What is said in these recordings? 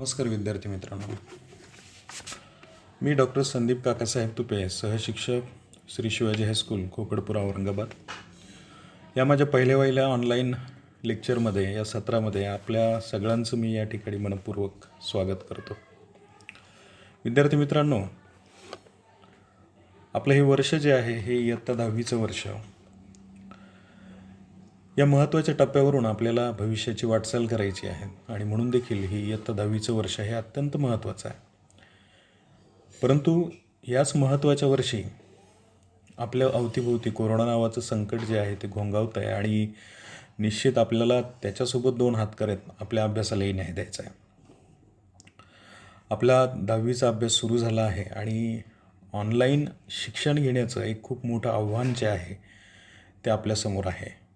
नमस्कार विद्यार्थी मित्रांनो, मी डॉक्टर संदीप काकासाहेब तुपे, सहशिक्षक श्री शिवाजी हायस्कूल खोकडपुरा औरंगाबाद. या माझ्या पहिल्या ऑनलाईन लेक्चरमध्ये या सत्रामध्ये आपल्या सगळ्यांचं मी या ठिकाणी मनपूर्वक स्वागत करतो. विद्यार्थी मित्रांनो, आपलं हे वर्ष जे आहे हे इयत्ता 10वीचं वर्ष. या महत्त्वाच्या टप्प्यावरून आपल्याला भविष्याची वाटचाल करायची आहे आणि म्हणून देखील ही इयत्ता 10वीचं वर्ष हे अत्यंत महत्त्वाचं आहे. परंतु याच महत्त्वाच्या वर्षी आपल्या अवतीभोवती कोरोना नावाचं संकट जे आहे ते घोंगावत आहे आणि निश्चित आपल्याला त्याच्यासोबत 2 हात करत आपल्या अभ्यासालाही न्याय द्यायचा आहे. आपला 10वीचा अभ्यास सुरू झाला आहे आणि ऑनलाईन शिक्षण घेण्याचं एक खूप मोठं आव्हान जे आहे ते आपल्यासमोर आहे,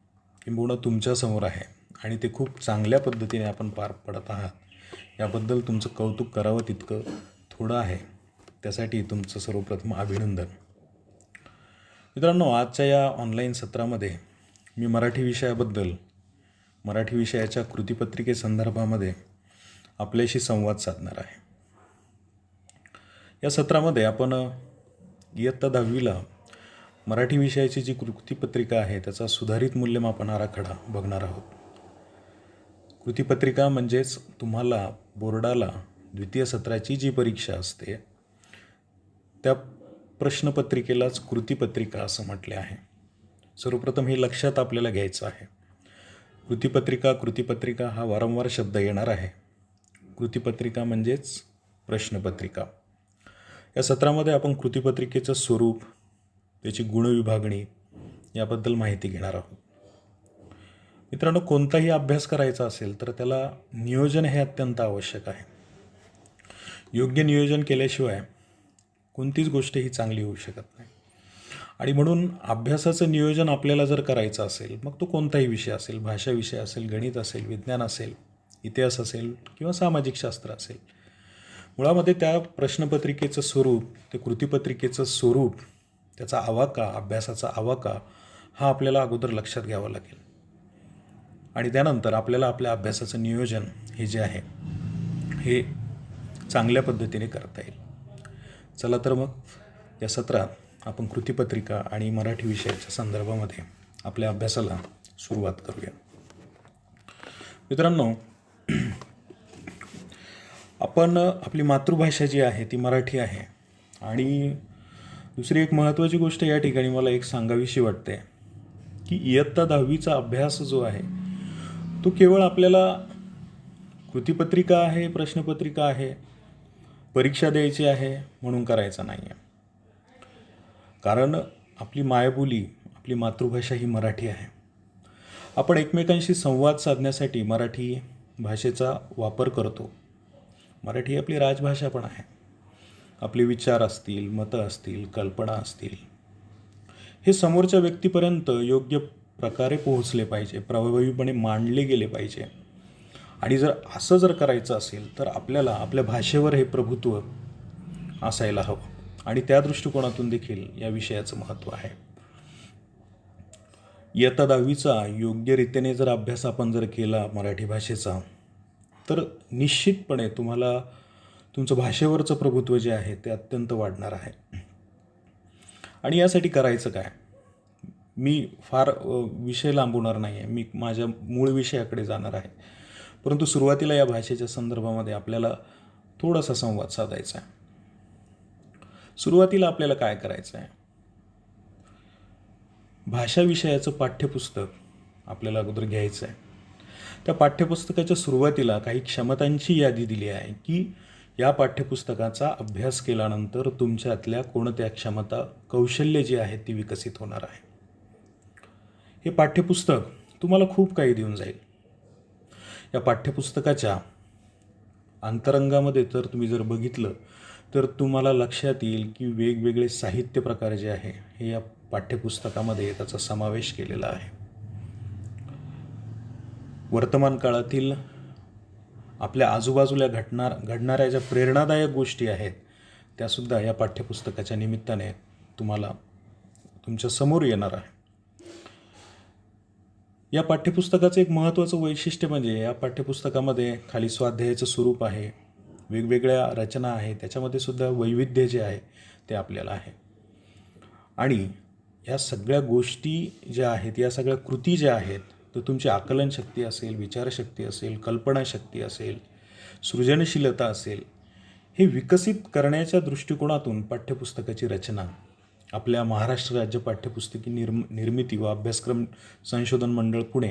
किंबहुना तुमच्यासमोर आहे आणि ते खूप चांगल्या पद्धतीने आपण पार पडत आहात. याबद्दल तुमचं कौतुक करावं तितकं थोडं आहे. त्यासाठी तुमचं सर्वप्रथम अभिनंदन. मित्रांनो, आजच्या या ऑनलाईन सत्रामध्ये मी मराठी विषयाच्या कृतीपत्रिकेसंदर्भामध्ये आपल्याशी संवाद साधणार आहे. या सत्रामध्ये आपण इयत्ता 10वीला मराठी विषयाची जी कृतीपत्रिका आहे त्याचा सुधारित मूल्यमापन आराखडा बघणार आहोत. कृतीपत्रिका म्हणजेच तुम्हाला बोर्डाला द्वितीय सत्राची जी परीक्षा असते त्या प्रश्नपत्रिकेलाच कृतीपत्रिका असं म्हटले आहे. सर्वप्रथम हे लक्षात आपल्याला घ्यायचं आहे. कृतीपत्रिका हा वारंवार शब्द येणार आहे. कृतीपत्रिका म्हणजेच प्रश्नपत्रिका. या सत्रामध्ये आपण कृतीपत्रिकेचं स्वरूप, त्याची गुणविभागणी याबद्दल माहिती घेणार आहोत. मित्रांनो, कोणताही अभ्यास करायचा असेल तर त्याला नियोजन हे अत्यंत आवश्यक आहे. योग्य नियोजन केल्याशिवाय कोणतीच गोष्ट ही चांगली होऊ शकत नाही. आणि म्हणून अभ्यासाचं नियोजन आपल्याला जर करायचं असेल, मग तो कोणताही विषय असेल, भाषा विषय असेल, गणित असेल, विज्ञान असेल, इतिहास असेल किंवा सामाजिक शास्त्र असेल, मुळामध्ये त्या प्रश्नपत्रिकेचं स्वरूप, ते कृतीपत्रिकेचं स्वरूप, त्याचा आवाका, अभ्यासाचा आवाका हा आपल्याला अगोदर लक्षात घ्यावा लागेल आणि त्यानंतर आपल्याला आपल्या अभ्यासाचं नियोजन हे जे आहे हे चांगल्या पद्धतीने करता येईल. चला तर मग या सत्रात आपण कृतीपत्रिका आणि मराठी विषयाच्या संदर्भामध्ये आपल्या अभ्यासाला सुरुवात करूया. मित्रांनो, आपण आपली मातृभाषा जी आहे ती मराठी आहे आणि दुसरी एक महत्त्वाची गोष्ट या ठिकाणी मला एक सांगावीशी वाटते की इयत्ता 10वीचा अभ्यास जो आहे तो केवळ आपल्याला कृतीपत्रिका आहे, प्रश्नपत्रिका आहे, परीक्षा द्यायची आहे म्हणून करायचा नाही आहे. कारण आपली मायबोली, आपली मातृभाषा ही मराठी आहे. आपण एकमेकांशी संवाद साधण्यासाठी मराठी भाषेचा वापर करतो. मराठी आपली राजभाषा पण आहे. आपले विचार असतील, मतं असतील, कल्पना असतील, हे समोरच्या व्यक्तीपर्यंत योग्य प्रकारे पोहोचले पाहिजे, प्रभावीपणे मांडले गेले पाहिजे. आणि जर असं जर करायचं असेल तर आपल्याला आपल्या भाषेवर हे प्रभुत्व असायला हवं आणि त्या दृष्टिकोनातून देखील या विषयाचं महत्त्व आहे. इयत्ता 10वीचा योग्यरीतीने जर अभ्यास आपण जर केला मराठी भाषेचा तर निश्चितपणे तुम्हाला तुमचं भाषेवरचं प्रभुत्व जे आहे ते अत्यंत वाढणार आहे. आणि यासाठी करायचं काय, मी फार विषय लांबवणार नाही आहे, मी माझ्या मूळ विषयाकडे जाणार आहे. परंतु सुरुवातीला या भाषेच्या संदर्भामध्ये आपल्याला थोडासा संवाद साधायचा आहे. सुरुवातीला आपल्याला काय करायचं आहे, भाषा विषयाचं पाठ्यपुस्तक आपल्याला अगोदर घ्यायचं आहे. त्या पाठ्यपुस्तकाच्या सुरुवातीला काही क्षमतांची यादी दिली आहे की या पाठ्यपुस्तकाचा अभ्यास केल्यानंतर तुमच्यातल्या कोणत्या क्षमता, कौशल्य जी आहेत ती विकसित होणार आहे. हे पाठ्यपुस्तक तुम्हाला खूप काही देऊन जाईल. या पाठ्यपुस्तकाच्या अंतरंगामध्ये तर तुम्ही जर बघितलं तर तुम्हाला लक्षात येईल की वेगवेगळे साहित्य प्रकार जे आहे हे या पाठ्यपुस्तकामध्ये त्याचा समावेश केलेला आहे. वर्तमान काळातील आपल्या आजूबाजूला घडणाऱ्या ज्या प्रेरणादायक गोष्टी आहेत त्यासुद्धा या पाठ्यपुस्तकाच्या निमित्ताने तुम्हाला तुमच्या समोर येणार आहे. या पाठ्यपुस्तकाचं एक महत्त्वाचं वैशिष्ट्य म्हणजे या पाठ्यपुस्तकामध्ये खाली स्वाध्यायाचं स्वरूप आहे, वेगवेगळ्या रचना आहे, त्याच्यामध्ये सुद्धा वैविध्य जे आहे ते आपल्याला आहे. आणि ह्या सगळ्या गोष्टी ज्या आहेत, या सगळ्या कृती ज्या आहेत, तर तुमची आकलनशक्ती असेल, विचारशक्ती असेल, कल्पनाशक्ती असेल, सृजनशीलता असेल, हे विकसित करण्याच्या दृष्टिकोनातून पाठ्यपुस्तकाची रचना आपल्या महाराष्ट्र राज्य पाठ्यपुस्तकी निर्मिती व अभ्यासक्रम संशोधन मंडळ पुणे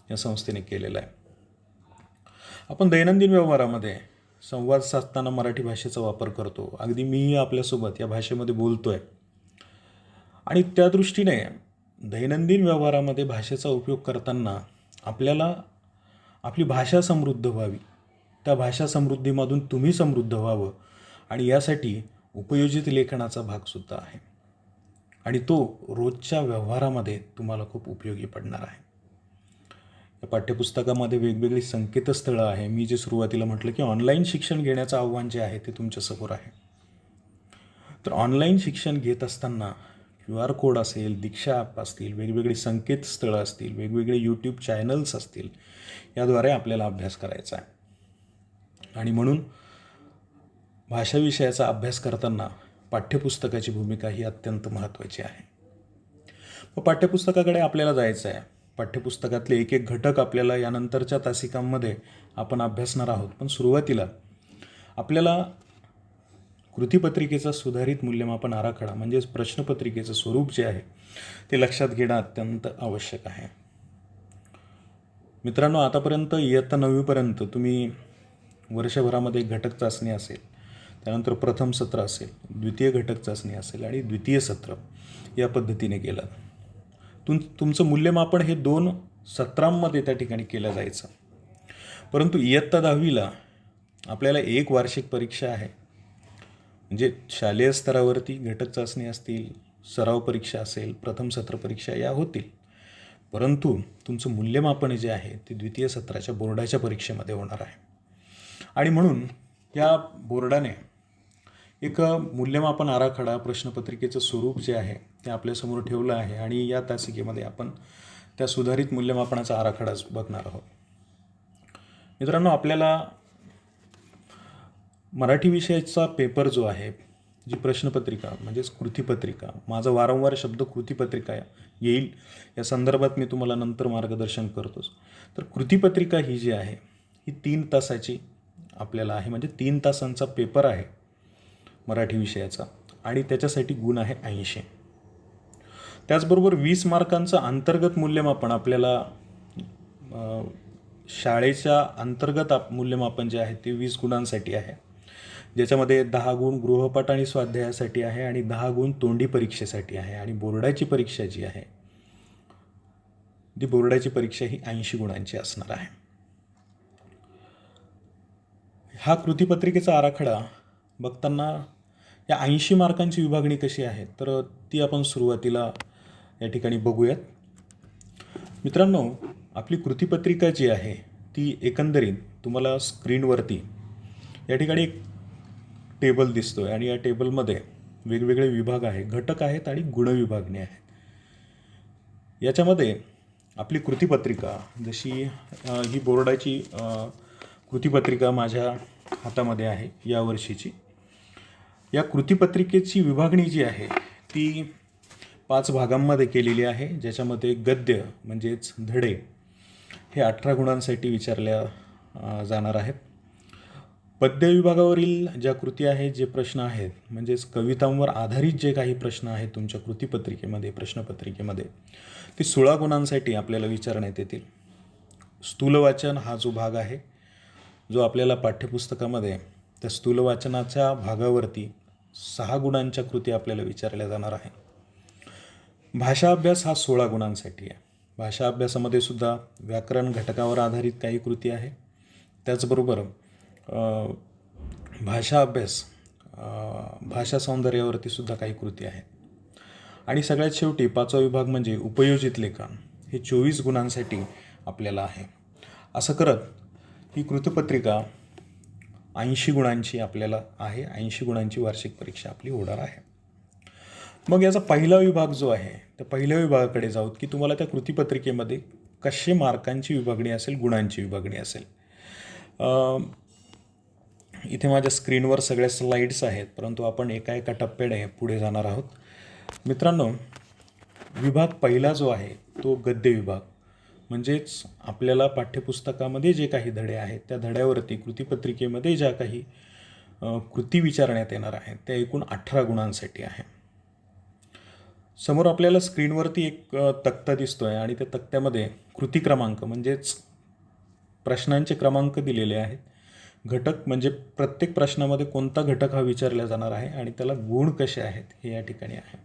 या संस्थेने केलेलं आहे. आपण दैनंदिन व्यवहारामध्ये संवाद साधताना मराठी भाषेचा वापर करतो. अगदी मीही आपल्यासोबत या भाषेमध्ये बोलतो आहे. आणि त्या दृष्टीने दैनंदिन व्यवहारामध्ये भाषेचा उपयोग करताना आपल्याला आपली भाषा समृद्ध व्हावी, त्या भाषा समृद्धीमधून तुम्ही समृद्ध व्हावं, आणि यासाठी उपयोजित लेखनाचा भागसुद्धा आहे. आणि तो रोजच्या व्यवहारामध्ये तुम्हाला खूप उपयोगी पडणार आहे. या पाठ्यपुस्तकामध्ये वेगवेगळी संकेतस्थळं आहे. मी जे सुरुवातीला म्हटलं की ऑनलाईन शिक्षण घेण्याचं आव्हान जे आहे ते तुमच्यासमोर आहे. तर ऑनलाईन शिक्षण घेत असताना QR कोड असेल, दीक्षा ॲप असतील, वेगवेगळी संकेतस्थळं असतील, वेगवेगळे यूट्यूब चॅनल्स असतील, याद्वारे आपल्याला अभ्यास करायचा आहे. आणि म्हणून भाषा विषयाचा अभ्यास करताना पाठ्यपुस्तकाची भूमिका ही अत्यंत महत्त्वाची आहे. मग पाठ्यपुस्तकाकडे आपल्याला जायचं आहे. पाठ्यपुस्तकातले एक एक घटक आपल्याला यानंतरच्या तासिकांमध्ये आपण अभ्यासणार आहोत. पण सुरुवातीला आपल्याला कृतीपत्रिकेचा सुधारित मूल्यमापन आराखडा म्हणजेच प्रश्नपत्रिकेचं स्वरूप जे आहे ते लक्षात घेणं अत्यंत आवश्यक आहे. मित्रांनो, आतापर्यंत इयत्ता 9वीपर्यंत तुम्ही वर्षभरामध्ये घटक चाचणी असेल, त्यानंतर प्रथम सत्र असेल, द्वितीय घटक चाचणी असेल आणि द्वितीय सत्र या पद्धतीने केलं. तुमचं मूल्यमापन हे 2 सत्रांमध्ये त्या ठिकाणी केलं जायचं. परंतु इयत्ता 10वीला आपल्याला एक वार्षिक परीक्षा आहे. म्हणजे शालेय स्तरावरती घटक चाचणी असतील, सराव परीक्षा असेल, प्रथम सत्र परीक्षा या होतील. परंतु तुमचं मूल्यमापन जे आहे ते द्वितीय सत्राच्या बोर्डाच्या परीक्षेमध्ये होणार आहे. आणि म्हणून या बोर्डाने एक मूल्यमापन आराखडा, प्रश्नपत्रिकेचं स्वरूप जे आहे ते आपल्यासमोर ठेवलं आहे. आणि या तासिकेमध्ये आपण त्या सुधारित मूल्यमापनाचा आराखडाच बघणार आहोत. मित्रांनो, आपल्याला मराठी विषयाचा पेपर जो आहे, जी प्रश्नपत्रिका म्हणजेच कृतीपत्रिका, माझा वारंवार शब्द कृतीपत्रिका येईल, या संदर्भात मी तुम्हाला नंतर मार्गदर्शन करतोच. तर कृतीपत्रिका ही जी आहे ही 3 तासाची आपल्याला आहे. म्हणजे 3 तासांचा पेपर आहे मराठी विषयाचा, आणि त्याच्यासाठी गुण आहे 80. त्याचबरोबर 20 मार्कांचं अंतर्गत मूल्यमापन आपल्याला शाळेच्या अंतर्गत मूल्यमापन जे आहे ते 20 गुणांसाठी आहे, ज्याच्यामध्ये 10 गुण गृहपाठ आणि स्वाध्यायासाठी आहे आणि 10 गुण तोंडी परीक्षेसाठी आहे. आणि बोर्डाची परीक्षा जी आहे ती बोर्डाची परीक्षा ही 80 गुणांची असणार आहे. हा कृतीपत्रिकेचा आराखडा बघताना या 80 मार्कांची विभागणी कशी आहे तर ती आपण सुरुवातीला या ठिकाणी बघूयात. मित्रांनो, आपली कृतीपत्रिका जी आहे ती एकंदरीत तुम्हाला स्क्रीनवरती या ठिकाणी एक टेबल दिसतो आहे. आणि या टेबलमध्ये वेगवेगळे विभाग आहे, घटक आहेत आणि गुणविभागणी आहे. याच्यामध्ये आपली कृतीपत्रिका, जशी ही बोर्डाची कृतीपत्रिका माझ्या हातामध्ये आहे या वर्षीची. या कृतीपत्रिकेची विभागणी जी आहे ती 5 भागांमध्ये केलेली आहे, ज्याच्यामध्ये गद्य म्हणजेच धडे हे 18 गुणांसाठी विचारल्या जाणार आहेत. पद्य विभागावरील ज्या कृती आहेत, जे प्रश्न आहेत, म्हणजेच कवितांवर आधारित जे काही प्रश्न आहेत तुमच्या कृतीपत्रिकेमध्ये, प्रश्नपत्रिकेमध्ये, ते 16 गुणांसाठी आपल्याला विचारण्यात येतील. स्थूल वाचन हा जो भाग आहे, जो आपल्याला पाठ्यपुस्तकामध्ये त्या स्थूल वाचनाच्या भागावरती 6 गुणांच्या कृती आपल्याला विचारल्या जाणार आहे. भाषा अभ्यास हा 16 गुणांसाठी आहे. भाषा अभ्यासामध्ये सुद्धा व्याकरण घटकावर आधारित काही कृती आहे. त्याचबरोबर भाषा अभ्यास, भाषा सौंदर्यावरती सुद्धा काही कृती आहेत. आणि सगळ्यात शेवटी 5वा विभाग म्हणजे उपयोजित लेखन, हे 24 गुणांसाठी आपल्याला आहे. असं करत ही कृतीपत्रिका 80 गुणांची आपल्याला आहे. 80 गुणांची वार्षिक परीक्षा आपली होणार आहे. मग याचा पहिला विभाग जो आहे, त्या पहिल्या विभागाकडे जाऊत की तुम्हाला त्या कृतीपत्रिकेमध्ये कसे मार्कांची विभागणी असेल, गुणांची विभागणी असेल. इथे माझ्या स्क्रीनवर सगळ्या स्लाईड्स आहेत, परंतु आपण एका एका टप्प्याने पुढे जाणार आहोत. मित्रांनो, विभाग पहिला जो आहे तो गद्य विभाग. म्हणजेच आपल्याला पाठ्यपुस्तकामध्ये जे काही धडे आहेत त्या धड्यावरती कृतीपत्रिकेमध्ये ज्या काही कृती विचारण्यात येणार आहेत त्या एकूण 18 गुणांसाठी आहे. समोर आपल्याला स्क्रीनवरती एक तक्ता दिसतो आहे आणि त्या तक्त्यामध्ये कृती क्रमांक म्हणजेच प्रश्नांचे क्रमांक दिलेले आहेत. घटक म्हणजे प्रत्येक प्रश्नामध्ये कोणता घटक हा विचारला जाणार आहे आणि त्याला गुण कसे आहेत हे या ठिकाणी आहे.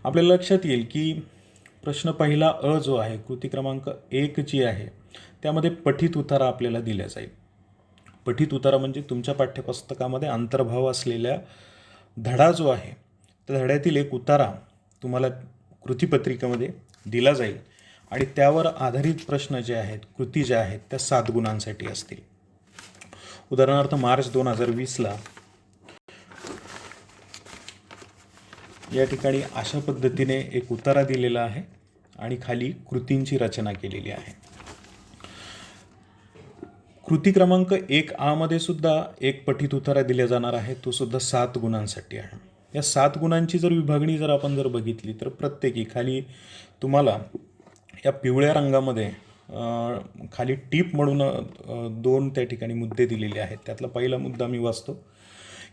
आपल्याला लक्षात येईल की प्रश्न पहिला अ जो आहे, कृती क्रमांक 1 जी आहे, त्यामध्ये पठित उतारा आपल्याला दिला जाईल. पठित उतारा म्हणजे तुमच्या पाठ्यपुस्तकामध्ये अंतर्भाव असलेल्या धडा जो आहे त्या धड्यातील एक उतारा तुम्हाला कृतीपत्रिकेमध्ये दिला जाईल आणि त्यावर आधारित प्रश्न जे आहेत, कृती ज्या आहेत त्या 7 गुणांसाठी असतील. उदाहरणार्थ मार्च 2020ला या ठिकाणी अशा पद्धतीने एक उतारा दिलेला आहे आणि खाली कृतींची रचना केलेली आहे. कृती क्रमांक 1A मध्ये सुद्धा एक पठित उतारा दिला जाणार आहे, तो सुद्धा 7 गुणांसाठी आहे. या 7 गुणांची जर विभागणी आपण बघितली तर प्रत्येकी खाली तुम्हाला या पिवळ्या रंगामध्ये खाली टीप म्हणून 2 त्या ठिकाणी मुद्दे दिलेले आहेत. त्यातला पहिला मुद्दा मी वाचतो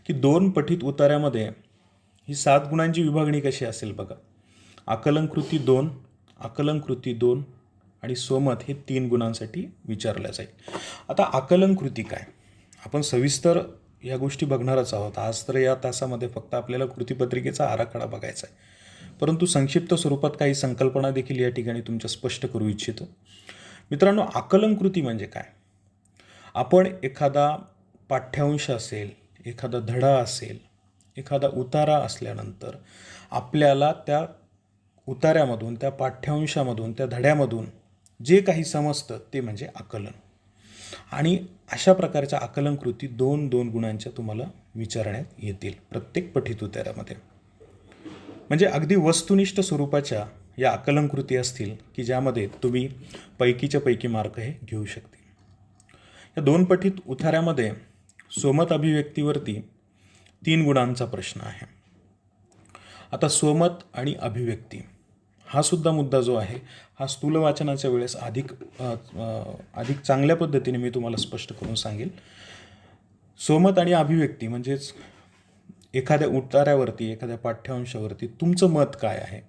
की 2 पठित उतार्यामध्ये ही 7 गुणांची विभागणी कशी असेल बघा. आकलन कृती 2, आकलन कृती 2 आणि स्वमत हे 3 गुणांसाठी विचारल्या जाईल. आता आकलन कृती काय, आपण सविस्तर या गोष्टी बघणारच आहोत. आज तर या तासामध्ये फक्त आपल्याला कृतीपत्रिकेचा आराखडा बघायचा आहे, परंतु संक्षिप्त स्वरूपात काही संकल्पना देखील या ठिकाणी तुमच्या स्पष्ट करू इच्छितो. मित्रांनो, आकलन कृती म्हणजे काय? आपण एखादा पाठ्यांश असेल, एखादा धडा असेल, एखादा उतारा असल्यानंतर आपल्याला त्या उतार्यामधून, त्या पाठ्यांशामधून, त्या धड्यामधून जे काही समजतं ते म्हणजे आकलन. आणि अशा प्रकारच्या आकलन कृती 2-2 गुणांच्या तुम्हाला विचारण्यात येतील प्रत्येक पठित उतार्यामध्ये. म्हणजे अगदी वस्तुनिष्ठ स्वरूपाच्या या आकलन कृती असतील की ज्यामध्ये तुम्ही पैकीच्या पैकी मार्क हे घेऊ शकतील. या 2 पठित उतार्यामध्ये स्वमत अभिव्यक्तीवरती 3 गुणांचा प्रश्न आहे. आता स्वमत आणि अभिव्यक्ती हा सुद्धा मुद्दा जो आहे हा स्थूल वाचनाच्या वेळेस अधिक चांगल्या पद्धतीने मी तुम्हाला स्पष्ट करून सांगेल. स्वमत आणि अभिव्यक्ती म्हणजेच एखाद्या उतार्यावरती, एखाद्या पाठ्यांशावरती तुमचं मत काय आहे.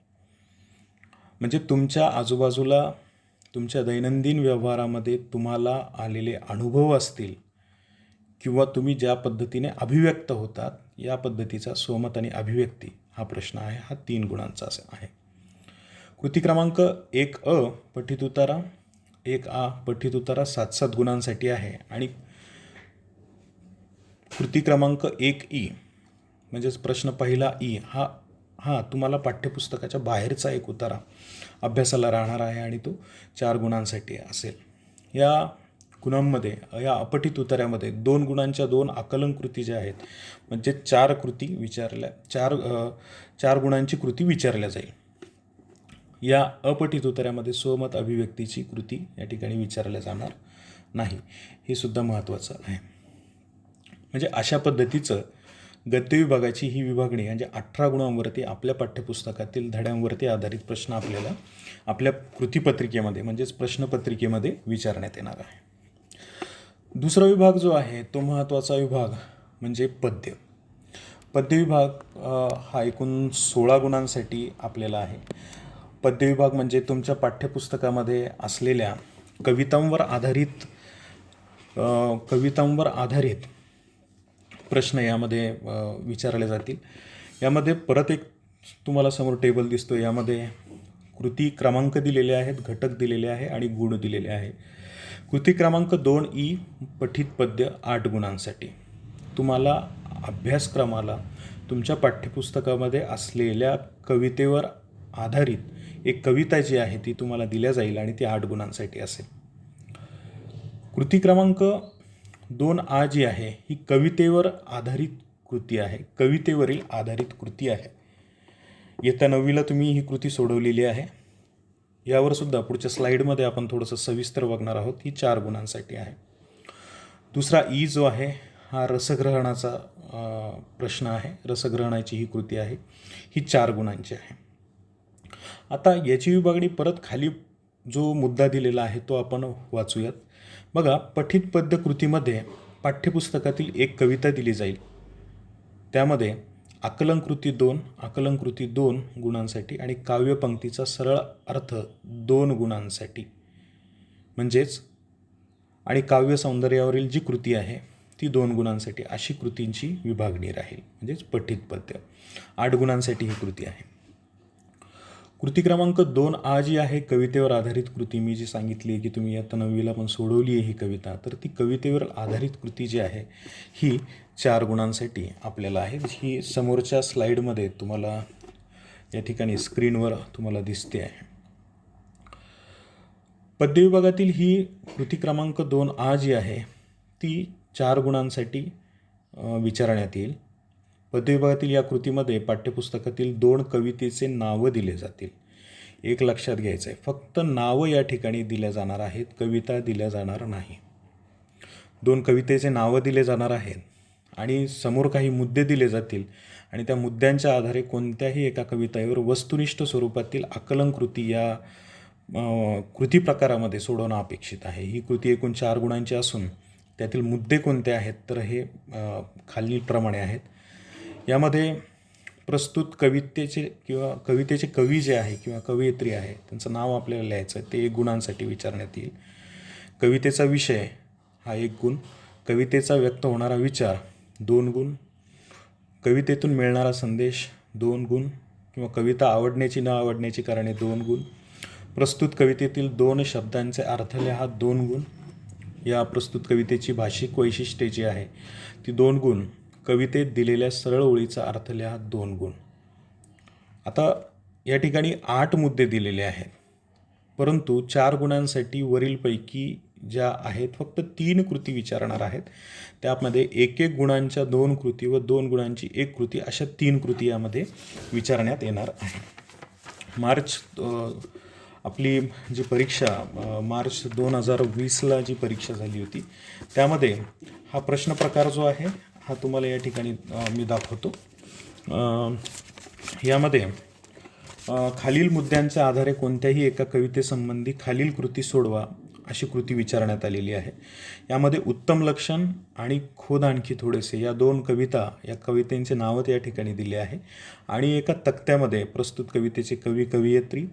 म्हणजे तुमच्या आजूबाजूला, तुमच्या दैनंदिन व्यवहारामध्ये तुम्हाला आलेले अनुभव असतील किंवा तुम्ही ज्या पद्धतीने अभिव्यक्त होतात, या पद्धतीचा स्वमत आणि अभिव्यक्ती हा प्रश्न आहे. हा 3 गुणांचा आहे. कृती क्रमांक 1A पठित उतारा, 1A पठित उतारा 7-7 गुणांसाठी आहे आणि कृती क्रमांक 1E म्हणजेच प्रश्न पहिला ई हा तुम्हाला पाठ्यपुस्तकाच्या बाहेरचा एक उतारा अभ्यासाला राहणार आहे आणि तो 4 गुणांसाठी असेल. या गुणांमध्ये, या अपठित उतार्यामध्ये 2 गुणांच्या 2 आकलन कृती ज्या आहेत म्हणजे 4 कृती विचारल्या, 4 गुणांची कृती विचारल्या जाईल. या अपठित उतार्यामध्ये स्वमत अभिव्यक्तीची कृती या ठिकाणी विचारल्या जाणार नाही. हे सुद्धा महत्त्वाचं आहे. म्हणजे अशा पद्धतीचं गद्य विभागाची ही विभागणी म्हणजे 18 गुणांवरती आपल्या पाठ्यपुस्तकातील धड्यांवरती आधारित प्रश्न आपल्याला आपल्या कृतीपत्रिकेमध्ये म्हणजेच प्रश्नपत्रिकेमध्ये विचारण्यात येणार आहे. दुसरा विभाग जो आहे तो महत्त्वाचा विभाग म्हणजे पद्य. पद्य विभाग हा एकूण 16 गुणांसाठी आपल्याला आहे. पद्य विभाग म्हणजे तुमच्या पाठ्यपुस्तकामध्ये असलेल्या कवितांवर आधारित प्रश्न यामध्ये विचारले जातील. यामध्ये परत एक तुम्हाला समोर टेबल दिसतो. यामध्ये कृती क्रमांक दिलेले आहेत, घटक दिलेले आहे आणि गुण दिलेले आहे. कृती क्रमांक 2E पठित पद्य 8 गुणांसाठी. तुम्हाला अभ्यासक्रमाला तुमच्या पाठ्यपुस्तकामध्ये असलेल्या कवितेवर आधारित एक कविता जी आहे ती तुम्हाला दिल्या जाईल आणि ती 8 गुणांसाठी असेल. कृती क्रमांक 2A जी आहे ही कवितेवर आधारित कृती आहे, कवितेवरील आधारित कृती आहे. येत्या 9वीला तुम्ही ही कृती सोडवलेली आहे. यावर सुद्धा पुढच्या स्लाईडमध्ये आपण थोडंसं सविस्तर बघणार आहोत. ही 4 गुणांसाठी आहे. दुसरा ई जो आहे हा रसग्रहणाचा प्रश्न आहे. रसग्रहणाची ही कृती आहे. ही 4 गुणांची आहे. आता याची विभागणी परत खाली जो मुद्दा दिलेला आहे तो आपण वाचूयात. बघा, पठित पद्य कृतीमध्ये पाठ्यपुस्तकातील एक कविता दिली जाईल. त्यामध्ये आकलनकृती 2 गुणांसाठी आणि काव्यपंक्तीचा सरळ अर्थ 2 गुणांसाठी, म्हणजेच आणि काव्य सौंदर्यावरील जी कृती आहे ती 2 गुणांसाठी, अशी कृतींची विभागणी राहील. म्हणजेच पठित पद्य 8 गुणांसाठी ही कृती आहे. कृती क्रमांक 2A जी आहे, कवितेवर आधारित कृती. मी जी सांगितली आहे की तुम्ही आता 9वीला पण सोडवली आहे ही कविता, तर ती कवितेवर आधारित कृती जी आहे ही 4 गुणांसाठी आपल्याला आहे. ही समोरच्या स्लाईडमध्ये तुम्हाला या ठिकाणी स्क्रीनवर तुम्हाला दिसते आहे. पद्य विभागातील ही कृती क्रमांक 2A जी आहे ती 4 गुणांसाठी विचारण्यात येईल. पद्य विभागातील या कृतीमध्ये पाठ्यपुस्तकातील 2 कवितेचे नावं दिले जातील. एक लक्षात घ्यायचं आहे, फक्त नावं या ठिकाणी दिल्या जाणार आहेत, कविता दिल्या जाणार नाही. 2 कवितेचे नावं दिले जाणार आहेत आणि समोर काही मुद्दे दिले जातील आणि त्या मुद्द्यांच्या आधारे कोणत्याही एका कवितेवर वस्तुनिष्ठ स्वरूपातील आकलन कृती या कृती प्रकारामध्ये सोडवणं अपेक्षित आहे. ही कृती एकूण 4 गुणांची असून त्यातील मुद्दे कोणते आहेत तर हे खालीलप्रमाणे आहेत. यामध्ये प्रस्तुत कवितेचे कवी जे आहे किंवा कवयित्री आहे त्यांचं नाव आपल्याला लिहायचं आहे, ते 1 गुणांसाठी विचारण्यात येईल. कवितेचा विषय हा 1 गुण, कवितेचा व्यक्त होणारा विचार 2 गुण, कवितेतून मिळणारा संदेश 2 गुण किंवा कविता आवडण्याची न आवडण्याची कारणे 2 गुण, प्रस्तुत कवितेतील 2 शब्दांचे अर्थ लिहा 2 गुण, या प्रस्तुत कवितेची भाषिक वैशिष्ट्ये जी आहे ती 2 गुण, कवितेत दिलेल्या सरळ ओळीचा अर्थ लिहा 2 गुण. आता या ठिकाणी 8 मुद्दे दिलेले आहेत, परंतु 4 गुणांसाठी वरीलपैकी ज्या आहेत फक्त 3 कृती विचारणार आहेत. त्यामध्ये 1 गुणांच्या 2 कृती व 2 गुणांची 1 कृती अशा 3 कृती यामध्ये विचारण्यात येणार आहे. आपली जी परीक्षा मार्च 2020ला जी परीक्षा झाली होती त्यामध्ये हा प्रश्न प्रकार जो आहे हा तुम्हाला या ठिकाणी मी दाखवतो. यामध्ये खालील मुद्द्यांच्या आधारे कोणत्याही एका कवितेसंबंधी खालील कृती सोडवा अशी कृती विचारण्यात आलेली आहे. यामध्ये उत्तम लक्षण आणि खोद आणखी थोडेसे या 2 कविता, या कवितेंचे नावं या ठिकाणी दिले आहे आणि एका तक्त्यामध्ये प्रस्तुत कवितेचे कवी कवयित्री,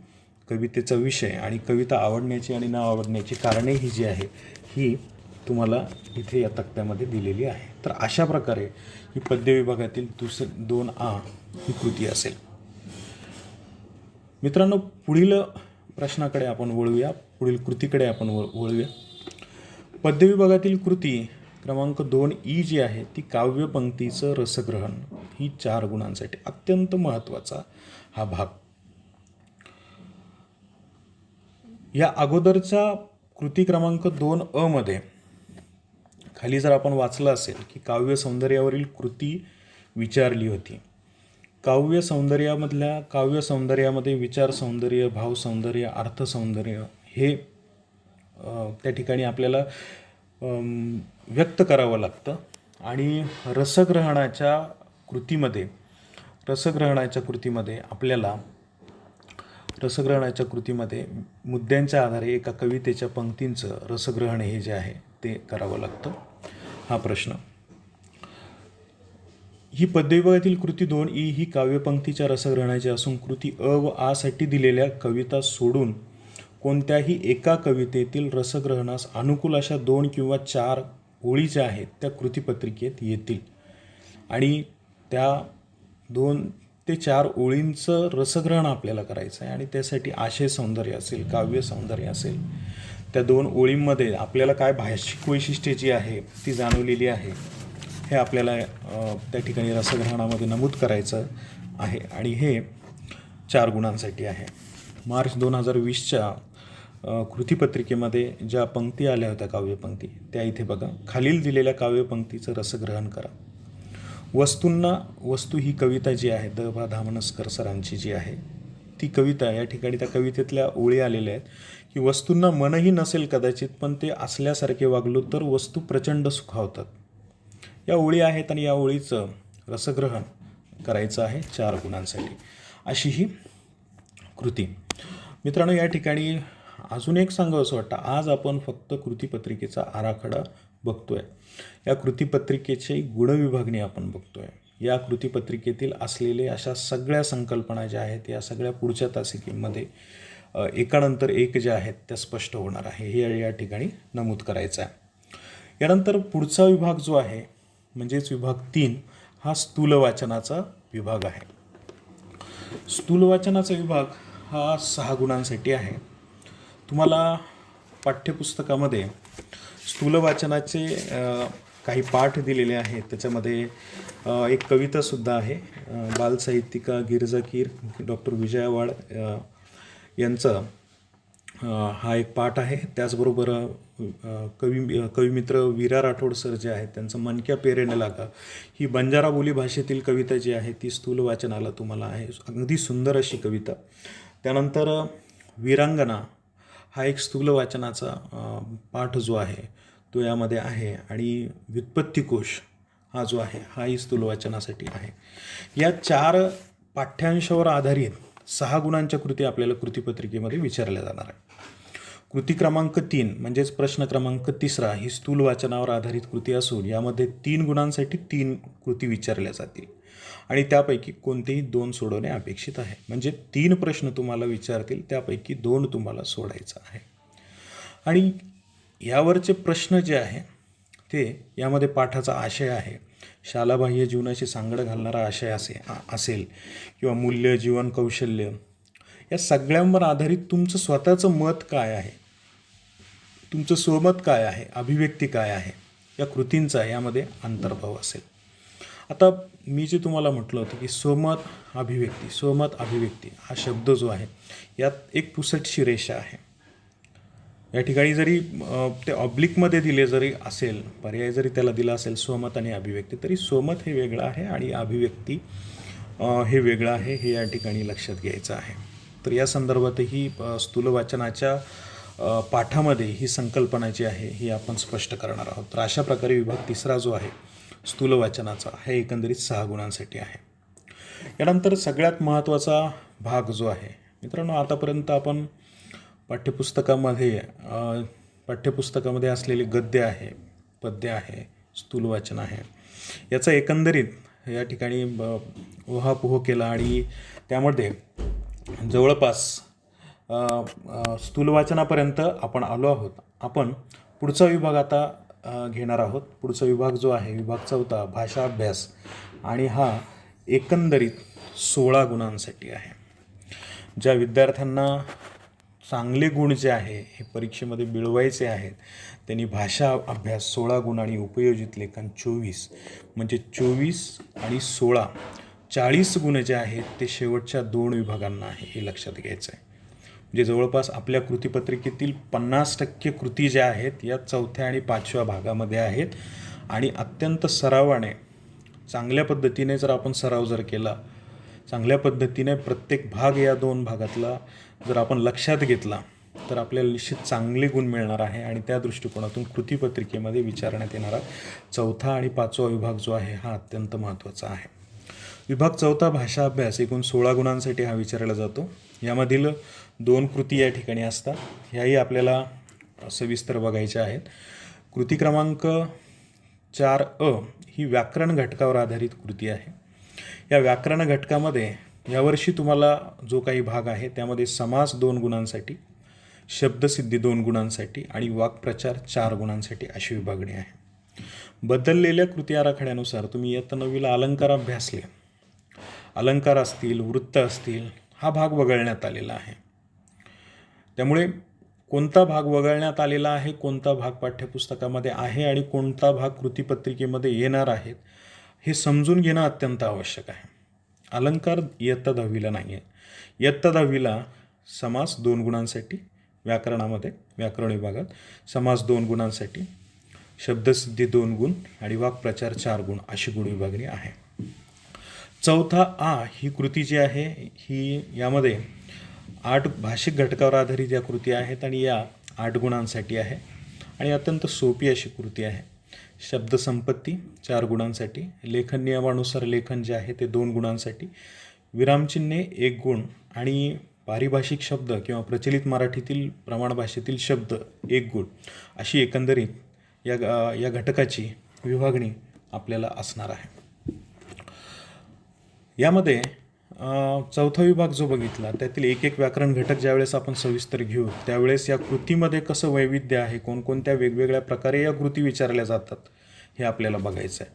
कवितेचा विषय आणि कविता आवडण्याची आणि न आवडण्याची कारणे ही जी आहे ही तुम्हाला इथे या तक्त्यामध्ये दिलेली आहे. तर अशा प्रकारे ही पद्य विभागातील 2A ही कृती असेल. मित्रांनो, पुढील प्रश्नाकडे आपण वळूया, पुढील कृतीकडे आपण वळूया. पद्य विभागातील कृती क्रमांक 2E जी आहे ती काव्यपंक्तीचं रसग्रहण, ही 4 गुणांसाठी अत्यंत महत्त्वाचा हा भाग. या अगोदरच्या कृती क्रमांक 2A मध्ये खाली जर आपण वाचलं असेल की काव्य सौंदर्यावरील कृती विचारली होती. काव्य सौंदर्यामध्ये विचार सौंदर्य, भाव सौंदर्य, अर्थ सौंदर्य हे त्या ठिकाणी आपल्याला व्यक्त करावं लागतं आणि रसग्रहणाच्या कृतीमध्ये मुद्द्यांच्या आधारे एका कवितेच्या पंक्तींचं रसग्रहण हे जे आहे ते करावं लागतं. हा प्रश्न. ही पद्य विभागातील कृती 2E ही काव्यपंक्तीच्या रसग्रहणाची असून कृती अ व आ साठी दिलेल्या कविता सोडून कोणत्याही एका कवितेतील रसग्रहणास अनुकूल अशा 2 किंवा 4 ओळी ज्या आहेत त्या कृतीपत्रिकेत येतील आणि त्या 2 ते 4 ओळींचं रसग्रहण आपल्याला करायचं आहे आणि त्यासाठी आशय सौंदर्य असेल, काव्य सौंदर्य असेल, त्या 2 ओळींमध्ये आपल्याला काय भाषिक वैशिष्ट्ये जी आहे ती जाणवलेली आहे हे आपल्याला त्या ठिकाणी रसग्रहणामध्ये नमूद करायचं आहे आणि हे 4 गुणांसाठी आहे. मार्च 2020च्या कृतीपत्रिकेमध्ये ज्या पंक्ती आल्या होत्या काव्यपंक्ती त्या इथे बघा. खालील दिलेल्या काव्यपंक्तीचं रसग्रहण करा. वस्तू ही कविता जी आहे द धामनस्कर सरांची जी आहे ती कविता, या ठिकाणी त्या कवितेतल्या ओळी आलेल्या आहेत की वस्तूंना मनही नसेल कदाचित, पण ते असल्यासारखे वागलो तर वस्तू प्रचंड सुखावतात. या ओळी आहेत आणि या ओळीचं रसग्रहण करायचं आहे 4 गुणांसाठी, अशी ही कृती. मित्रांनो, या ठिकाणी अजून एक सांगावंसं वाटतं, आज आपण फक्त कृतीपत्रिकेचा आराखडा बघतोय. या कृतीपत्रिकेची गुणविभागणी आपण बघतोय. या कृतीपत्रिकेतील असलेले अशा सगळ्या संकल्पना ज्या आहेत या सगळ्या पुढच्या तासिकेमध्ये एकानंतर एक ज्या आहेत त्या स्पष्ट होणार आहे, हे या ठिकाणी नमूद करायचं आहे. यानंतर पुढचा विभाग जो आहे म्हणजेच विभाग 3 हा स्थूल वाचनाचा विभाग आहे. स्थूल वाचनाचा विभाग हा 6 गुणांसाठी आहे. तुम्हाला पाठ्यपुस्तकामध्ये स्थूल वाचनाचे काही पाठ दिलेले आहेत. त्याच्यामध्ये एक कवितासुद्धा आहे. बालसाहित्यिका गिरजाकीर डॉक्टर विजया वाड यांचा हा एक पाठ आहे. त्याचबरोबर कविमित्र वीरा राठोड सर जे आहेत त्यांचं मनक्या पेरेने लागा ही बंजारा बोली भाषेतील कविता जी आहे ती स्थूल वाचनाला तुम्हाला आहे. अगदी सुंदर अशी कविता. त्यानंतर वीरांगना हा एक स्थूल वाचनाचा पाठ जो आहे तो यामध्ये आहे. आणि व्युत्पत्तिकोश हा जो आहे हाही स्थूल वाचनासाठी आहे. या 4 पाठ्यांशावर आधारित 6 गुणांच्या कृती आपल्याला कृतीपत्रिकेमध्ये विचारल्या जाणार आहे. कृती क्रमांक 3 म्हणजेच प्रश्न क्रमांक 3 ही स्थूल वाचनावर आधारित कृती असून यामध्ये 3 गुणांसाठी 3 कृती विचारल्या जातील आणि त्यापैकी कोणतेही 2 सोडवणे अपेक्षित आहे. म्हणजे 3 प्रश्न तुम्हाला विचारतील, त्यापैकी 2 तुम्हाला सोडायचं आहे. आणि यावरचे प्रश्न जे आहे ते यामध्ये पाठाचा आशय आहे, शालाबाह्य जीवनाशी सांगड घालणारा आशय असेल किंवा मूल्य, जीवन, कौशल्य या सगळ्यांवर आधारित तुमचं स्वतःचं मत काय आहे, तुमचं स्वमत काय आहे, अभिव्यक्ती काय आहे, या कृतींचा यामध्ये अंतर्भाव असेल. आता मी जे तुम्हाला म्हटलं होतं की स्वमत अभिव्यक्ती हा शब्द जो आहे यात एक पुसटशी रेषा आहे. या ठिकाणी जरी ते ऑब्लिकमध्ये दिले जरी असेल, पर्याय जरी त्याला दिला असेल स्वमत आणि अभिव्यक्ती, तरी स्वमत हे वेगळं आहे आणि अभिव्यक्ती हे वेगळं आहे, हे या ठिकाणी लक्षात घ्यायचं आहे. तर या संदर्भातही स्थूल वाचनाच्या पाठामध्ये ही संकल्पना जी आहे ही आपण स्पष्ट करणार आहोत. तर अशा प्रकारे विभाग 3 जो आहे स्थूल वाचनाचा हे एकंदरीत 6 गुणांसाठी आहे. यानंतर सगळ्यात महत्त्वाचा भाग जो आहे मित्रांनो, आतापर्यंत आपण पाठ्यपुस्तकामध्ये असलेले गद्य आहे, पद्य आहे, स्थूल वाचन आहे, याचा एकंदरीत या ठिकाणी उहापोह केला आणि त्यामध्ये जवळपास स्थूल वाचनापर्यंत आपण आलो आहोत. आपण पुढचा विभाग आता घेणार आहोत. पुढचा विभाग जो आहे विभाग 4 भाषा अभ्यास आणि हा एकंदरीत 16 गुणांसाठी आहे. ज्या विद्यार्थ्यांना चांगले गुण जे आहे हे परीक्षेमध्ये मिळवायचे आहेत त्यांनी भाषा अभ्यास 16 गुण आणि उपयोजित लेखन 24 म्हणजे 24 आणि 16 40 गुण जे आहेत ते शेवटच्या 2 विभागांना आहे, हे लक्षात घ्यायचं आहे. म्हणजे जवळपास आपल्या कृतीपत्रिकेतील 50% कृती ज्या आहेत या 4थ्या आणि 5व्या भागामध्ये आहेत आणि अत्यंत सरावाने चांगल्या पद्धतीने जर आपण सराव जर केला, चांगल्या पद्धतीने प्रत्येक भाग या 2 भागातला जर आपण लक्षात घेतला तर आपल्याला निश्चित चांगले गुण मिळणार आहे. आणि त्या दृष्टिकोनातून कृतीपत्रिकेमध्ये विचारण्यात येणारा 4था आणि 5वा विभाग जो आहे हा अत्यंत महत्त्वाचा आहे. विभाग 4 भाषा अभ्यास एकूण 16 गुणांसाठी हा विचारला जातो. यामधील 2 कृती या ठिकाणी असतात, ह्याही आपल्याला सविस्तर बघायच्या आहेत. कृती क्रमांक 4 ही व्याकरण घटकावर आधारित कृती आहे. या व्याकरण घटकामध्ये यावर्षी तुम्हाला जो काही भाग आहे त्यामध्ये समास 2 गुणांसाठी, शब्दसिद्धी 2 गुणांसाठी आणि वाक्प्रचार 4 गुणांसाठी अशी विभागणी आहे. बदललेल्या कृती आराखड्यानुसार तुम्ही इयत्ता 9वीला अलंकार अभ्यासले, अलंकार असतील, वृत्त असतील, हा भाग वगळण्यात आलेला आहे. त्यामुळे कोणता भाग वगळण्यात आलेला आहे, कोणता भाग पाठ्यपुस्तकामध्ये आहे आणि कोणता भाग कृतीपत्रिकेमध्ये येणार आहेत हे समजून घेणं अत्यंत आवश्यक आहे. अलंकार इयत्ता 10वीला नाही आहे. इयत्ता 10वीला समास 2 गुणांसाठी, व्याकरणामध्ये व्याकरण विभागात समास 2 गुणांसाठी, शब्दसिद्धी 2 गुण आणि वाक्प्रचार 4 गुण अशी गुण विभागणी आहे. 4था आ ही कृती जी आहे ही यामध्ये 8 भाषिक घटकावर आधारित या कृती आहेत आणि या 8 गुणांसाठी आहे आणि अत्यंत सोपी अशी कृती आहे. शब्दसंपत्ती 4 गुणांसाठी, लेखन नियमानुसार लेखन जे आहे ते 2 गुणांसाठी, विरामचिन्हे 1 गुण आणि पारिभाषिक शब्द किंवा प्रचलित मराठीतील प्रमाण भाषेतील शब्द 1 गुण अशी एकंदरीत या घटकाची विभागणी आपल्याला असणार आहे. यामध्ये चौथा विभाग जो बघितला त्यातील एक व्याकरण घटक ज्यावेळेस आपण सविस्तर घेऊ त्यावेळेस या कृतीमध्ये कसं वैविध्य आहे, कोणकोणत्या वेगवेगळ्या प्रकारे या कृती विचारल्या जातात हे आपल्याला बघायचं आहे.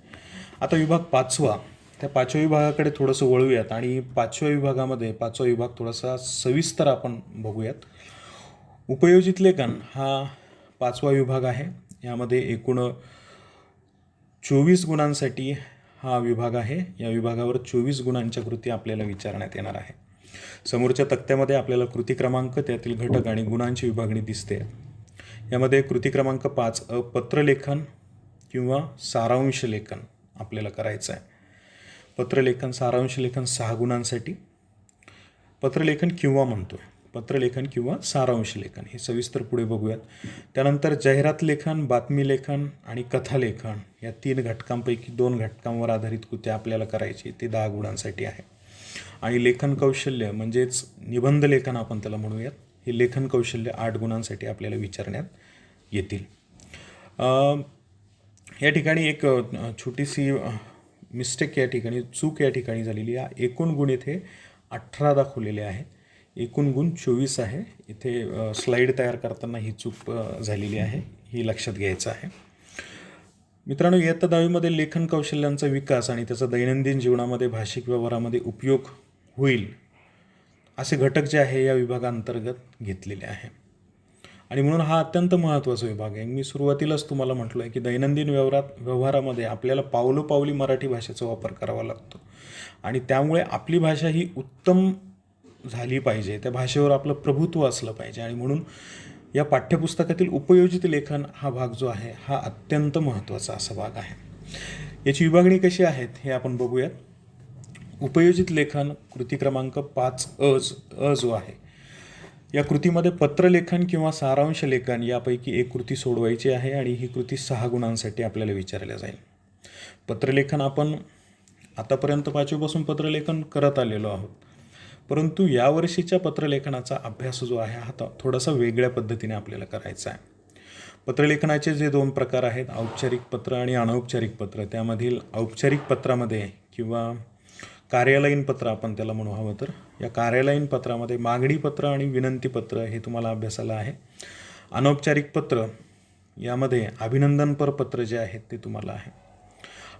आता विभाग 5वा, त्या 5व्या विभागाकडे थोडंसं वळूयात आणि 5व्या विभागामध्ये 5वा विभाग थोडासा सविस्तर आपण बघूयात. उपयोजित लेखन हा 5वा विभाग आहे. यामध्ये एकूण 24 गुणांसाठी हा विभाग आहे. या विभागावर 24 गुणांच्या कृती आपल्याला विचारण्यात येणार आहे. समोरच्या तक्त्यामध्ये आपल्याला कृती क्रमांक, त्यातील घटक आणि गुणांची विभागणी दिसते. यामध्ये कृती क्रमांक 5 पत्रलेखन किंवा सारांश लेखन आपल्याला करायचं आहे. पत्रलेखन सारांश लेखन 6 गुणांसाठी. पत्रलेखन किंवा म्हणतोय, पत्रलेखन किंवा सारांश लेखन हे सविस्तर पुढे बघूयात. त्यानंतर जाहिरात लेखन, बातमी लेखन आणि कथालेखन या 3 घटकांपैकी 2 घटकांवर आधारित कृती आपल्याला करायची, ते 10 गुणांसाठी आहे. आणि लेखन कौशल्य म्हणजेच निबंध लेखन आपण त्याला म्हणूयात, हे लेखन कौशल्य 8 गुणांसाठी आपल्याला विचारण्यात येतील. या ठिकाणी एक छोटीशी मिस्टेक, या ठिकाणी चूक या ठिकाणी झालेली आहे. एकूण गुण इथे 18 दाखवलेले आहेत, एकूण गुण 24 आहे. इथे स्लाईड तयार करताना ही चूक झालेली आहे, ही लक्षात घ्यायचं आहे. मित्रांनो, इयत्ता 10वीमध्ये लेखन कौशल्यांचा विकास आणि त्याचा दैनंदिन जीवनामध्ये भाषिक व्यवहारामध्ये उपयोग होईल असे घटक जे आहे या विभागांतर्गत घेतलेले आहे. आणि म्हणून हा अत्यंत महत्त्वाचा विभाग आहे. मी सुरुवातीलाच तुम्हाला म्हटलं आहे की दैनंदिन व्यवहारामध्ये आपल्याला पावलोपावली मराठी भाषेचा वापर करावा लागतो आणि त्यामुळे आपली भाषा ही उत्तम झाली पाहिजे, त्या भाषेवर आपलं प्रभुत्व असलं पाहिजे. आणि म्हणून या पाठ्यपुस्तकातील उपयोजित लेखन हा भाग जो आहे हा अत्यंत महत्त्वाचा असा भाग आहे. याची विभागणी कशी आहेत हे आपण बघूयात. उपयोजित लेखन कृती क्रमांक 5 जो आहे, या कृतीमध्ये पत्रलेखन किंवा सारांश लेखन यापैकी एक कृती सोडवायची आहे आणि ही कृती 6 गुणांसाठी आपल्याला विचारल्या जाईल. पत्रलेखन आपण आतापर्यंत 5वीपासून पत्रलेखन करत आलेलो आहोत, परंतु यावर्षीच्या पत्रलेखनाचा अभ्यास जो आहे हा थोडासा वेगळ्या पद्धतीने आपल्याला करायचा आहे. पत्रलेखनाचे जे 2 प्रकार आहेत, औपचारिक पत्र आणि अनौपचारिक पत्र, त्यामधील औपचारिक पत्रामध्ये किंवा कार्यालयीन पत्र आपण त्याला म्हणू हवं तर, या कार्यालयीन पत्रामध्ये मागणी पत्र आणि विनंती पत्र हे तुम्हाला अभ्यासाला आहे. अनौपचारिक पत्र यामध्ये अभिनंदनपर पत्र जे आहेत ते तुम्हाला आहे.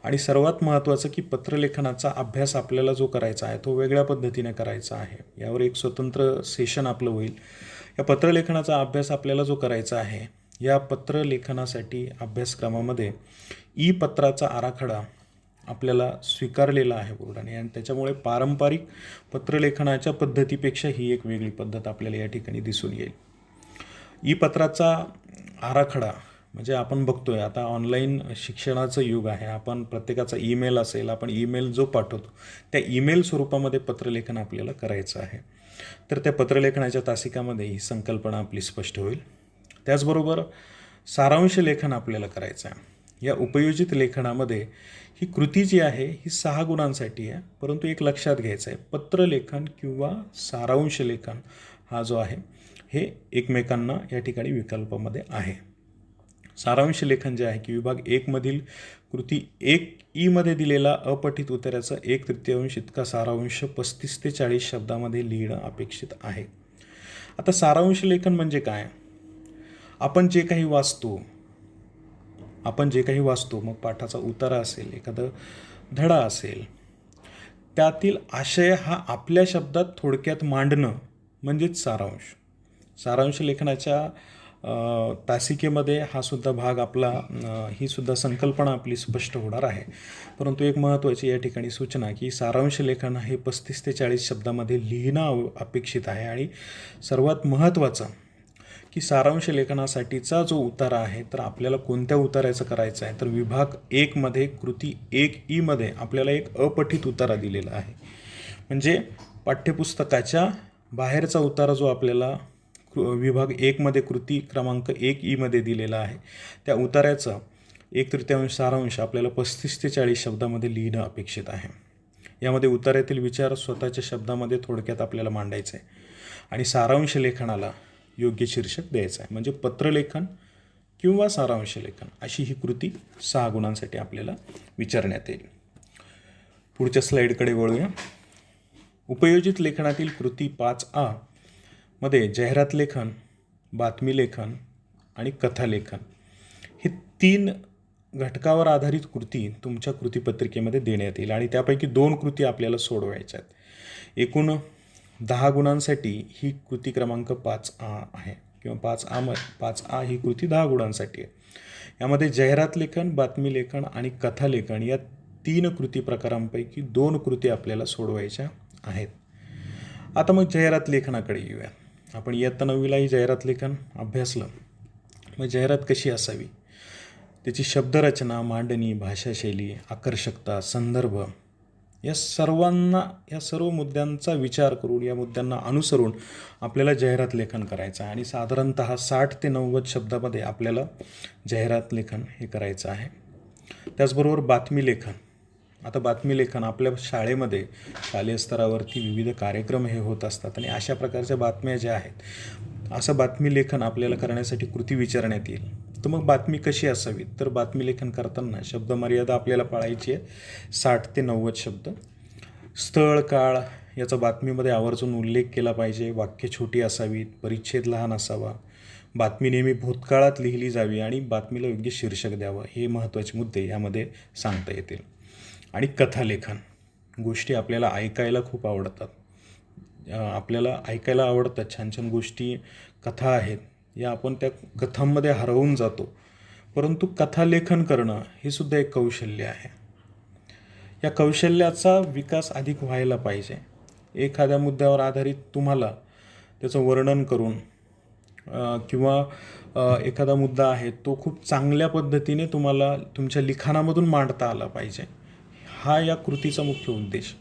आणि सर्वात महत्त्वाचं की पत्रलेखनाचा अभ्यास आपल्याला जो करायचा आहे तो वेगळ्या पद्धतीने करायचा आहे. यावर एक स्वतंत्र सेशन आपलं होईल. या पत्रलेखनाचा अभ्यास आपल्याला जो करायचा आहे, या पत्रलेखनासाठी अभ्यासक्रमामध्ये ई पत्राचा आराखडा आपल्याला स्वीकारलेला आहे बोर्डाने आणि त्याच्यामुळे पारंपरिक पत्रलेखनाच्या पद्धतीपेक्षा ही एक वेगळी पद्धत आपल्याला या ठिकाणी दिसून येईल. ई पत्राचा आराखडा म्हणजे आपण बघतोय आता ऑनलाईन शिक्षणाचं युग आहे. आपण प्रत्येकाचा ईमेल असेल, आपण ईमेल जो पाठवतो त्या ईमेल स्वरूपामध्ये पत्रलेखन आपल्याला करायचं आहे. तर त्या पत्रलेखनाच्या तासिकामध्ये ही संकल्पना आपली स्पष्ट होईल. त्याचबरोबर सारांश लेखन आपल्याला करायचं आहे. या उपयोजित लेखनामध्ये ही कृती जी आहे ही 6 गुणांसाठी आहे, परंतु एक लक्षात घ्यायचं आहे, पत्रलेखन किंवा सारांश लेखन हा जो आहे हे एकमेकांना या ठिकाणी विकल्पामध्ये आहे. सारांश लेखन जे आहे की विभाग 1 मधील कृती 1 मध्ये दिलेला अपठित उत्तराचा 1/3 इतका सारांश 35 ते 40 शब्दामध्ये लिहिणं अपेक्षित आहे. आता सारांश लेखन म्हणजे काय? आपण जे काही वाचतो, मग पाठाचा उतारा असेल, एखादं धडा असेल, त्यातील आशय हा आपल्या शब्दात थोडक्यात मांडणं म्हणजेच सारांश. सारांश लेखनाच्या तासिकेमध्ये हा सुद्धा भाग आपला, ही सुद्धा संकल्पना आपली स्पष्ट होणार आहे. परंतु एक महत्त्वाची या ठिकाणी सूचना की सारांश लेखन हे 35 ते 40 शब्दामध्ये लिहिणं अपेक्षित आहे. आणि सर्वात महत्त्वाचं की सारांश लेखनासाठीचा जो उतारा आहे तर आपल्याला कोणत्या उतार्याचं करायचं आहे, तर विभाग 1 मध्ये कृती 1 मध्ये आपल्याला एक अपठित उतारा दिलेला आहे. म्हणजे पाठ्यपुस्तकाच्या बाहेरचा उतारा जो आपल्याला विभाग 1 मध्ये कृती क्रमांक 1 मध्ये दिलेला आहे, त्या उतार्याचं 1/3 सारांश आपल्याला 35 ते 40 शब्दामध्ये लिहिणं अपेक्षित आहे. यामध्ये उतार्यातील विचार स्वतःच्या शब्दामध्ये थोडक्यात आपल्याला मांडायचं आहे आणि सारांश लेखनाला योग्य शीर्षक द्यायचं आहे. म्हणजे पत्रलेखन किंवा सारांश लेखन अशी ही कृती 6 गुणांसाठी आपल्याला विचारण्यात येईल. पुढच्या स्लाईडकडे वळूया. उपयोजित लेखनातील कृती 5A मध्ये जाहिरात लेखन, बातमी लेखन आणि कथालेखन हे 3 घटकावर आधारित कृती तुमच्या कृतीपत्रिकेमध्ये देण्यात येईल आणि त्यापैकी 2 कृती आपल्याला सोडवायच्या आहेत. एकूण 10 गुणांसाठी ही कृती क्रमांक 5A आहे किंवा 5A ही कृती 10 गुणांसाठी आहे. यामध्ये जाहिरात लेखन, बातमी लेखन आणि कथालेखन या 3 कृती प्रकारांपैकी 2 कृती आपल्याला सोडवायच्या आहेत. आता मग जाहिरात लेखनाकडे येऊया. आपण इयत्ता 9वीलाही जाहिरात लेखन अभ्यासलं. मग जाहिरात कशी असावी, त्याची शब्दरचना, मांडणी, भाषाशैली, आकर्षकता, संदर्भ या सर्व मुद्द्यांचा विचार करून, या मुद्द्यांना अनुसरून आपल्याला जाहिरात लेखन करायचं आहे आणि साधारणतः 60 ते 90 शब्दामध्ये आपल्याला जाहिरात लेखन हे करायचं आहे. त्याचबरोबर बातमी लेखन. आता बातमी लेखन आपल्या शाळेमध्ये शालेय स्तरावरती विविध कार्यक्रम हे होत असतात आणि अशा प्रकारच्या बातम्या ज्या आहेत, असं बातमी लेखन आपल्याला करण्यासाठी कृती विचारण्यात येईल. तर मग बातमी कशी असावी, तर बातमी लेखन करताना शब्दमर्यादा आपल्याला पाळायची आहे 60 ते 90 शब्द. स्थळ, काळ याचा बातमीमध्ये आवर्जून उल्लेख केला पाहिजे. वाक्य छोटी असावीत, परिच्छेद लहान असावा. बातमी नेहमी भूतकाळात लिहिली जावी आणि बातमीला योग्य शीर्षक द्यावं. हे महत्त्वाचे मुद्दे यामध्ये सांगता येतील. आणि कथालेखन. गोष्टी आपल्याला ऐकायला खूप आवडतात. आपल्याला ऐकायला आवडतात छान छान गोष्टी, कथा आहेत, या आपण त्या कथांमध्ये हरवून जातो. परंतु कथालेखन करणं हे सुद्धा एक कौशल्य आहे. या कौशल्याचा विकास अधिक व्हायला पाहिजे. एखाद्या मुद्द्यावर आधारित तुम्हाला त्याचं वर्णन करून किंवा एखादा मुद्दा आहे तो खूप चांगल्या पद्धतीने तुम्हाला तुमच्या लिखाणामधून मांडता आला पाहिजे. हा या कृतीचा मुख्य उद्देश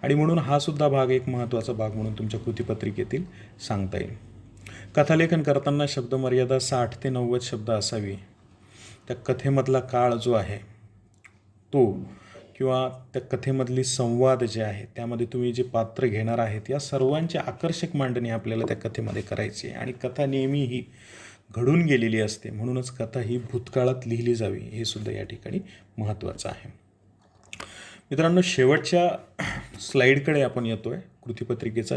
आणि म्हणून हा सुद्धा भाग एक महत्त्वाचा भाग म्हणून तुमच्या कृतीपत्रिकेतील सांगता येईल. कथालेखन करताना शब्दमर्यादा 60 ते 90 शब्द असावी. त्या कथेमधला काळ जो आहे तो किंवा त्या कथेमधली संवाद जे आहे, त्यामध्ये तुम्ही जे पात्र घेणार आहेत, या सर्वांची आकर्षक मांडणी आपल्याला त्या कथेमध्ये करायची आहे. आणि कथा नेहमी ही घडून गेलेली असते, म्हणूनच कथा ही भूतकाळात लिहिली जावी, हे सुद्धा या ठिकाणी महत्त्वाचं आहे. मित्रांनो, शेवटच्या स्लाईडकडे आपण येतो आहे. कृतीपत्रिकेचा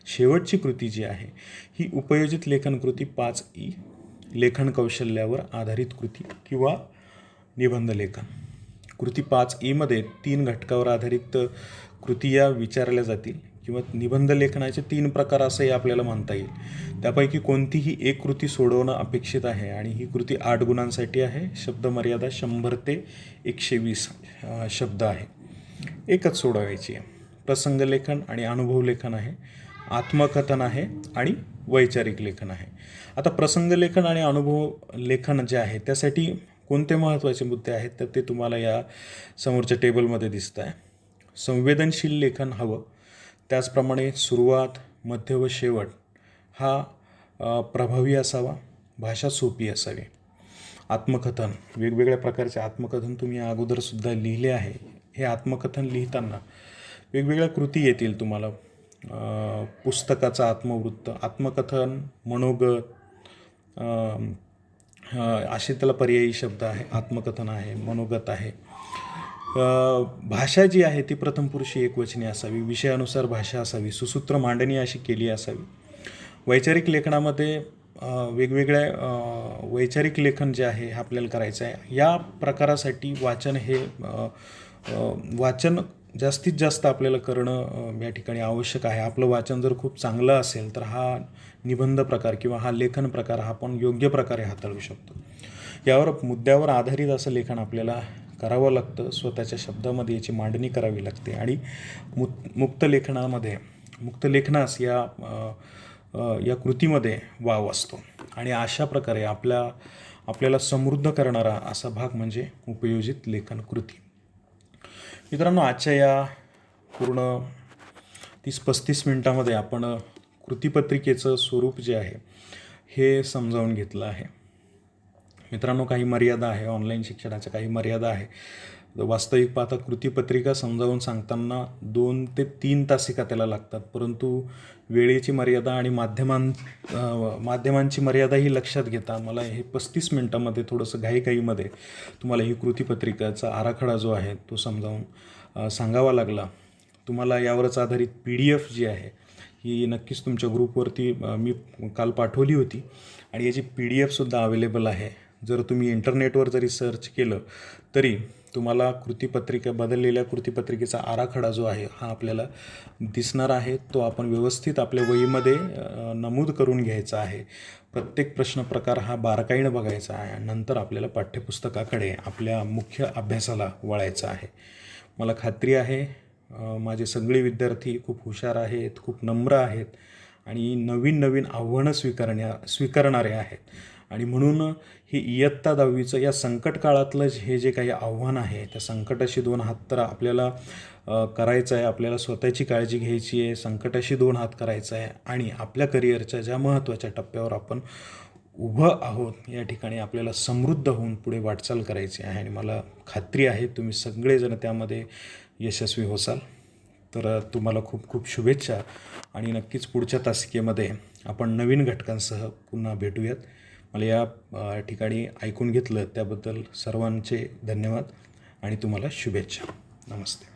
शेवटची कृती जी आहे ही उपयोजित लेखन कृती 5E, लेखन कौशल्यावर आधारित कृती किंवा निबंध लेखन. कृती 5E मध्ये 3 घटकावर आधारित कृती या विचारल्या जातील किंवा निबंध लेखनाचे 3 प्रकार असंही आपल्याला म्हणता येईल. त्यापैकी कोणतीही एक कृती सोडवणं अपेक्षित आहे आणि ही कृती 8 गुणांसाठी आहे. शब्दमर्यादा 100 ते 120 शब्द आहे. एकच सोडवायची आहे. प्रसंगलेखन आणि अनुभव लेखन आहे, आत्मकथन आहे आणि वैचारिक लेखन आहे. आता प्रसंगलेखन आणि अनुभव लेखन जे आहे त्यासाठी कोणते महत्त्वाचे मुद्दे आहेत तर ते तुम्हाला या समोरच्या टेबलमध्ये दिसत आहे. संवेदनशील लेखन हवं. त्याचप्रमाणे सुरुवात, मध्य व शेवट हा प्रभावी असावा. भाषा सोपी असावी. आत्मकथन, वेगवेगळ्या प्रकारचे आत्मकथन तुम्ही अगोदरसुद्धा लिहिले आहे. हे आत्मकथन लिहिताना वेगवेगळ्या कृती येतील तुम्हाला. पुस्तकाचा आत्मवृत्त, आत्मकथन, मनोगत, असे त्याला पर्यायी शब्द आहे. आत्मकथन आहे, मनोगत आहे. भाषा जी आहे ती प्रथम पुरुषी एकवचनी असावी. विषयानुसार भाषा असावी. सुसूत्र मांडणी अशी केली असावी. वैचारिक लेखनामध्ये वेगवेगळ्या वैचारिक लेखन जे आहे हे आपल्याला करायचं आहे. या प्रकारासाठी वाचन जास्तीत जास्त आपल्याला करणं या ठिकाणी आवश्यक आहे. आपलं वाचन जर खूप चांगलं असेल तर हा निबंध प्रकार किंवा हा लेखन प्रकार हा आपण योग्य प्रकारे हाताळू शकतो. यावर मुद्द्यावर आधारित असं लेखन आपल्याला करावं लागतं. स्वतःच्या शब्दामध्ये याची मांडणी करावी लागते आणि मुक्त लेखनास या कृतीमध्ये वाव असतो. आणि अशा प्रकारे आपल्याला समृद्ध करणारा असा भाग म्हणजे उपयोजित लेखन कृती. मित्रांनो, आजच्या या पूर्ण 30-35 मिनिटामध्ये आपण कृतीपत्रिकेचं स्वरूप जे आहे हे समजावून घेतलं आहे. मित्रांनो, काही मर्यादा आहे, ऑनलाईन शिक्षणाच्या काही मर्यादा आहे. वास्तविक पाहता कृतीपत्रिका समजावून सांगताना 2 ते 3 तासिका त्याला लागतात, परंतु वेळेची मर्यादा आणि माध्यमांची मर्यादाही लक्षात घेता मला हे 35 मिनटामध्ये थोडंसं घाईघाईमध्ये तुम्हाला ही कृतीपत्रिकाचा आराखडा जो आहे तो समजावून सांगावा लागला. तुम्हाला यावरच आधारित PDF जी आहे ही नक्कीच तुमच्या ग्रुपवरती मी काल पाठवली होती आणि याची PDF सुद्धा अवेलेबल आहे. जर तुम्ही इंटरनेटवर जरी सर्च केलं तरी तुम्हाला बदललेल्या कृतीपत्रिकेचा आराखडा जो आहे हा आपल्याला दिसणार आहे. तो आपण व्यवस्थित आपल्या वहीमध्ये नमूद करून घ्यायचा आहे. प्रत्येक प्रश्न प्रकार हा बारकाईनं बघायचा आहे. नंतर आपल्याला पाठ्यपुस्तकाकडे आपल्या मुख्य अभ्यासाला वळायचं आहे. मला खात्री आहे माझे सगळे विद्यार्थी खूप हुशार आहेत, खूप नम्र आहेत आणि नवीन आव्हानं स्वीकारणारे आहेत. आणि म्हणून हे इयत्ता 10वीचं या संकट काळातलं हे जे काही आव्हान आहे त्या संकटाशी 2 हात तर आपल्याला करायचं आहे. आपल्याला स्वतःची काळजी घ्यायची आहे, संकटाशी 2 हात करायचं आहे आणि आपल्या करिअरच्या ज्या महत्त्वाच्या टप्प्यावर आपण उभं आहोत या ठिकाणी आपल्याला समृद्ध होऊन पुढे वाटचाल करायची आहे. आणि मला खात्री आहे तुम्ही सगळेजण त्यामध्ये यशस्वी होसाल. तर तुम्हाला खूप खूप शुभेच्छा आणि नक्कीच पुढच्या तासिकेमध्ये आपण नवीन घटकांसह पुन्हा भेटूयात. मला या ठिकाणी ऐकून घेतलं त्याबद्दल सर्वांचे धन्यवाद आणि तुम्हाला शुभेच्छा. नमस्ते.